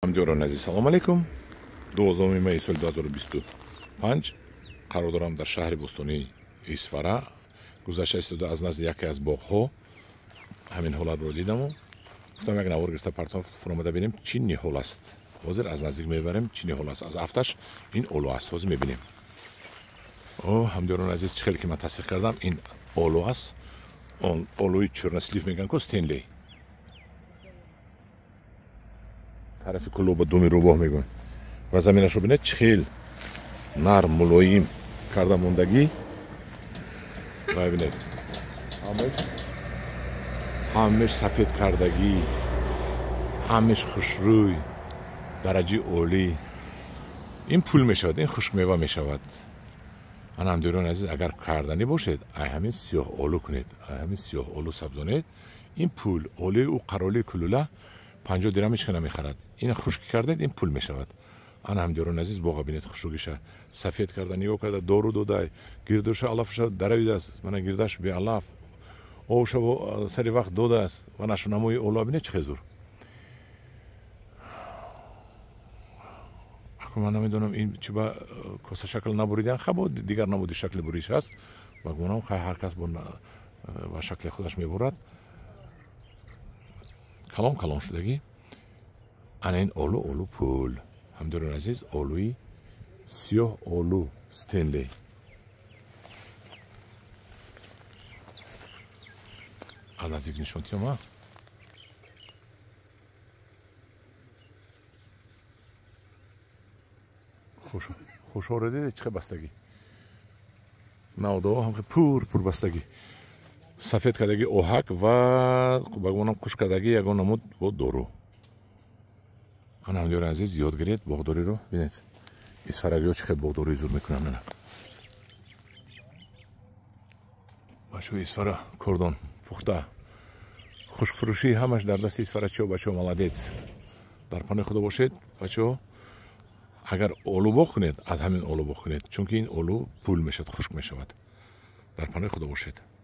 ҳамдиёрон азиз, салому алайкум. 12 майи соли 2025 қарор дорам дар шаҳри бостонии Исфара. гузашта истода аз назди яке аз боғҳо ҳамин ҳолатро дидаму гуфтам як навор гирифта партоф омада бинем чӣ ниҳол аст. ҳозир аз наздик мебарем чӣ ниҳол аст. Аз афташ ин олу аст. ҳозир мебинем. ҳамдиёрон азиз, чӣ хеле ки ман тасдиқ кардам, ин олу аст. он олуи чорнаслив мегӯянд ку Стенли. тарафи кулоба думи рӯбоҳ мегӯянд. ва заминашро бинед чӣ хел нарм мулоим карда мондагӣ. ва бинед ҳамеш сафед кардагӣ, ҳамеш хушрӯй, дараҷаи олӣ. ин пул мешавад, ин хушкмева мешавад. ман ҳамдиёрон азиз, агар карданӣ бошед, ай ҳамин сиёҳ олу кунед, ай ҳамин сиёҳ олу сабзонед. ин пул олии ӯ қаролии кулула 50 дирҳам ҳеч кана мехарад. ин хушкӣ кардед, ин пул мешавад. ана ҳамдиёрон азиз, боға бинед хушругиша сафед карда, нигоҳ карда, дору додай, гирдуша алафуша даравидааст, мана гирдаш беалаф, овуша сари вақт додааст ва нашунамои олуа бинед чӣ хезур. ман намедонам ин чӣ ба коса шакл набуридиан хабо дигар намуди шакли буриш аст. ва гумонам ҳар кас ба шакли худаш мебурад. калон калон шудагӣ. ана ин олу пул. ҳамдиёрон азиз, олуи сиёҳ олу Стенли. аз наздик нишонтиём а хушҳоро дидед чӣ бастагӣ. навдоҳо ҳам пур бастагӣ. сафед кардагӣ оҳак ва ба гумонам хуш кардагӣ ягон намуд бо дору. ана ҳамдиёрон азиз, ёд гиред боғдориро. бинед исфарагиҳо чӣ хел боғдории зуд мекунанд. нана бачаҳои Исфара кордон пухта хушкфурӯшӣ ҳамаш дар дасти исфарачиҳо. бачаҳо маладец. дар паноҳи худо бошед бачаҳо. агар олу боғ кунед, аз ҳамин олу боғ кунед, чунки ин олу пул мешавад, хушк мешавад. дар паноҳи худо бошед.